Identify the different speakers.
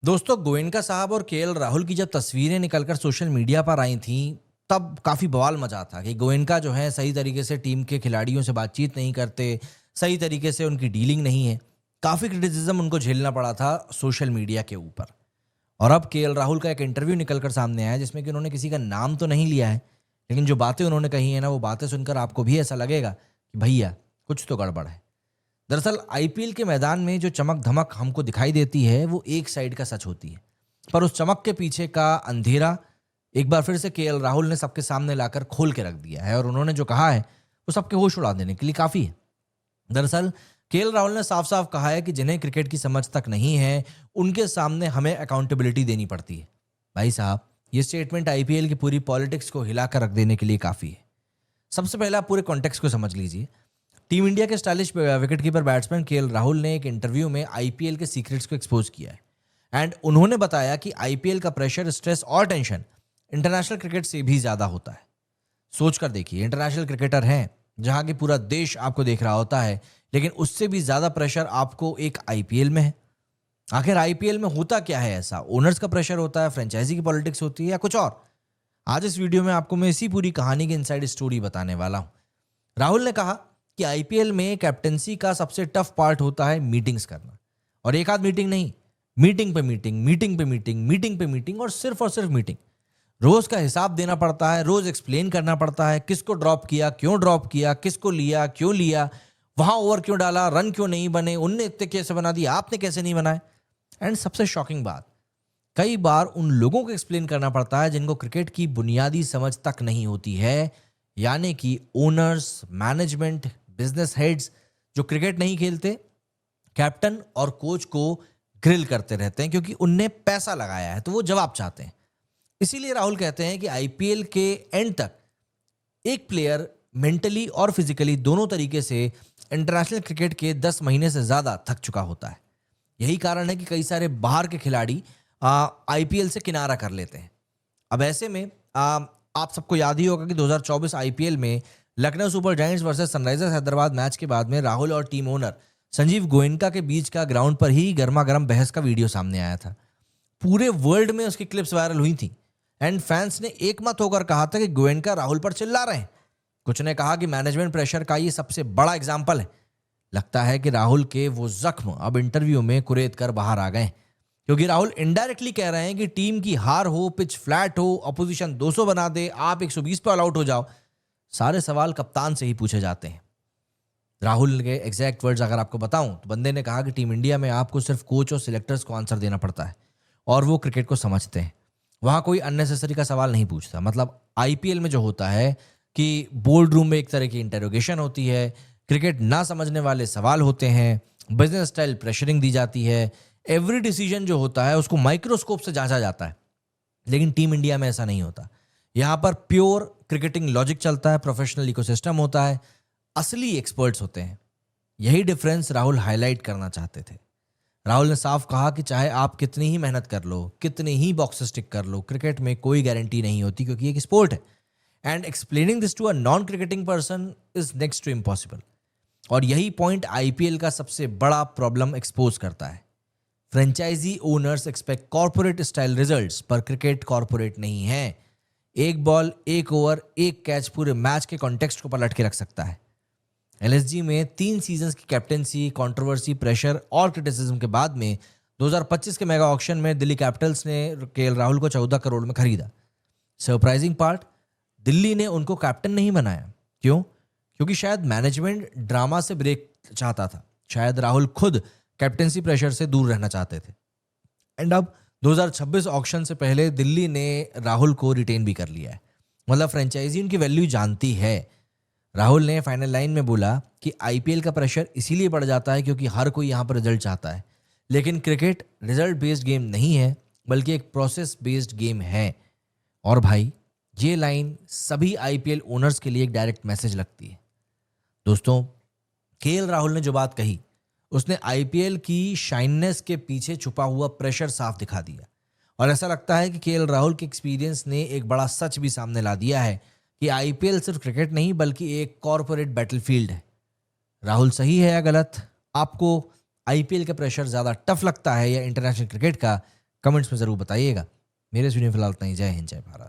Speaker 1: दोस्तों, गोयनका साहब और केएल राहुल की जब तस्वीरें निकलकर सोशल मीडिया पर आई थीं, तब काफ़ी बवाल मचा था कि गोयनका जो है सही तरीके से टीम के खिलाड़ियों से बातचीत नहीं करते, सही तरीके से उनकी डीलिंग नहीं है। काफ़ी क्रिटिसिज्म उनको झेलना पड़ा था सोशल मीडिया के ऊपर। और अब केएल राहुल का एक इंटरव्यू निकलकर सामने आया जिसमें कि उन्होंने किसी का नाम तो नहीं लिया है, लेकिन जो बातें उन्होंने कही हैं ना, वो बातें सुनकर आपको भी ऐसा लगेगा कि भैया कुछ तो गड़बड़ है। दरअसल आईपीएल के मैदान में जो चमक धमक हमको दिखाई देती है वो एक साइड का सच होती है, पर उस चमक के पीछे का अंधेरा एक बार फिर से केएल राहुल ने सबके सामने लाकर खोल के रख दिया है और उन्होंने जो कहा है वो सबके होश उड़ा देने के लिए काफ़ी है। दरअसल केएल राहुल ने साफ साफ कहा है कि जिन्हें क्रिकेट की समझ तक नहीं है उनके सामने हमें अकाउंटेबिलिटी देनी पड़ती है। भाई साहब, ये स्टेटमेंट आईपीएल की पूरी पॉलिटिक्स को हिलाकर रख देने के लिए काफ़ी है। सबसे पहले आप पूरे कॉन्टेक्स्ट को समझ लीजिए। टीम इंडिया के stylish wicketkeeper batsman KL Rahul ने एक इंटरव्यू में आईपीएल के सीक्रेट्स को एक्सपोज किया है एंड उन्होंने बताया कि आईपीएल का प्रेशर, स्ट्रेस और टेंशन इंटरनेशनल क्रिकेट से भी ज़्यादा होता है। सोच कर देखिए, इंटरनेशनल क्रिकेटर हैं जहां कि पूरा देश आपको देख रहा होता है, लेकिन उससे भी ज़्यादा प्रेशर आपको एक आईपीएल में है। आखिर आईपीएल में होता क्या है ऐसा? ओनर्स का प्रेशर होता है, फ्रेंचाइजी की पॉलिटिक्स होती है या कुछ और? आज इस वीडियो में आपको मैं इसी पूरी कहानी की इनसाइड स्टोरी बताने वाला हूं। राहुल ने कहा कि आईपीएल में कैप्टेंसी का सबसे टफ पार्ट होता है मीटिंग्स करना। और एक आध मीटिंग नहीं, मीटिंग पे मीटिंग, मीटिंग पे मीटिंग, मीटिंग पे मीटिंग और सिर्फ मीटिंग। रोज का हिसाब देना पड़ता है, रोज एक्सप्लेन करना पड़ता है किसको ड्रॉप किया, क्यों ड्रॉप किया, किसको लिया, क्यों लिया, वहां ओवर क्यों डाला, रन क्यों नहीं बने, उनने इतने कैसे बना दिए, आपने कैसे नहीं बनाए। एंड सबसे शॉकिंग बात, कई बार उन लोगों को एक्सप्लेन करना पड़ता है जिनको क्रिकेट की बुनियादी समझ तक नहीं होती है, यानी कि ओनर्स, मैनेजमेंट, बिजनेस हेड्स जो क्रिकेट नहीं खेलते, कैप्टन और कोच को ग्रिल करते रहते हैं क्योंकि उनने पैसा लगाया है तो वो जवाब चाहते हैं। इसीलिए राहुल कहते हैं कि आईपीएल के एंड तक एक प्लेयर मेंटली और फिजिकली दोनों तरीके से इंटरनेशनल क्रिकेट के 10 महीने से ज्यादा थक चुका होता है। यही कारण है कि कई सारे बाहर के खिलाड़ी आईपीएल से किनारा कर लेते हैं। अब ऐसे में आप सबको याद ही होगा कि 2024 आईपीएल में Lucknow super giants versus Sunrisers Hyderabad match के बाद में राहुल और टीम ओनर संजीव गोयनका के बीच का ग्राउंड पर ही गर्मा गर्म बहस का वीडियो सामने आया था। पूरे वर्ल्ड में उसकी क्लिप्स वायरल हुई थी एंड फैंस ने एक मत होकर कहा था कि गोयनका राहुल पर चिल्ला रहे हैं। कुछ ने कहा कि मैनेजमेंट प्रेशर का ये सबसे बड़ा एग्जाम्पल है। लगता है कि राहुल के वो जख्म अब इंटरव्यू में कुरेद कर बाहर आ गए, क्योंकि राहुल इनडायरेक्टली कह रहे हैं कि टीम की हार हो, पिच फ्लैट हो, अपोजिशन 200 बना दे, आप 120 पे ऑल आउट हो जाओ, सारे सवाल कप्तान से ही पूछे जाते हैं। राहुल के एग्जैक्ट वर्ड्स अगर आपको बताऊं तो बंदे ने कहा कि टीम इंडिया में आपको सिर्फ कोच और सिलेक्टर्स को आंसर देना पड़ता है और वो क्रिकेट को समझते हैं। वहां कोई अननेसेसरी का सवाल नहीं पूछता। मतलब आईपीएल में जो होता है कि बोर्ड रूम में एक तरह की इंटेरोगेशन होती है, क्रिकेट ना समझने वाले सवाल होते हैं, बिजनेस स्टाइल प्रेशरिंग दी जाती है, एवरी डिसीजन जो होता है उसको माइक्रोस्कोप से जांचा जाता है। लेकिन टीम इंडिया में ऐसा नहीं होता। यहाँ पर प्योर क्रिकेटिंग लॉजिक चलता है, प्रोफेशनल इकोसिस्टम होता है, असली एक्सपर्ट्स होते हैं। यही डिफरेंस राहुल हाईलाइट करना चाहते थे। राहुल ने साफ कहा कि चाहे आप कितनी ही मेहनत कर लो, कितनी ही बॉक्स टिक कर लो, क्रिकेट में कोई गारंटी नहीं होती क्योंकि एक स्पोर्ट है। And explaining this to a non cricketing person is next to impossible. और यही पॉइंट आईपीएल का सबसे बड़ा प्रॉब्लम एक्सपोज करता है। Franchise owners expect corporate style results, पर क्रिकेट कॉर्पोरेट नहीं है। एक बॉल, एक ओवर, एक कैच पूरे मैच के कॉन्टेक्स्ट को पलट के रख सकता है। एलएसजी में 3 सीजन्स की कैप्टेंसी, कंट्रोवर्सी, प्रेशर और क्रिटिसिज्म के बाद में 2025 के मेगा ऑक्शन में दिल्ली कैपिटल्स ने केएल राहुल को 14 करोड़ में खरीदा। सरप्राइजिंग पार्ट, दिल्ली ने उनको कैप्टन नहीं बनाया। क्यों? क्योंकि शायद मैनेजमेंट ड्रामा से ब्रेक चाहता था, शायद राहुल खुद कैप्टेंसी प्रेशर से दूर रहना चाहते थे। एंड अब 2026 ऑक्शन से पहले दिल्ली ने राहुल को रिटेन भी कर लिया है। मतलब फ्रेंचाइजी उनकी वैल्यू जानती है। राहुल ने फाइनल लाइन में बोला कि आईपीएल का प्रेशर इसीलिए बढ़ जाता है क्योंकि हर कोई यहाँ पर रिजल्ट चाहता है, लेकिन क्रिकेट रिजल्ट बेस्ड गेम नहीं है बल्कि एक प्रोसेस बेस्ड गेम है। और भाई, ये लाइन सभी आईपीएल ओनर्स के लिए एक डायरेक्ट मैसेज लगती है। दोस्तों, केएल राहुल ने जो बात कही उसने आईपीएल की शाइननेस के पीछे छुपा हुआ प्रेशर साफ दिखा दिया। और ऐसा लगता है कि केएल राहुल के एक्सपीरियंस ने एक बड़ा सच भी सामने ला दिया है कि आईपीएल सिर्फ क्रिकेट नहीं बल्कि एक कॉर्पोरेट बैटलफील्ड है। राहुल सही है या गलत? आपको आईपीएल का प्रेशर ज्यादा टफ लगता है या इंटरनेशनल क्रिकेट का? कमेंट्स में ज़रूर बताइएगा। मेरे सुनिए फिलहाल इतना ही। जय हिंद, जय भारत।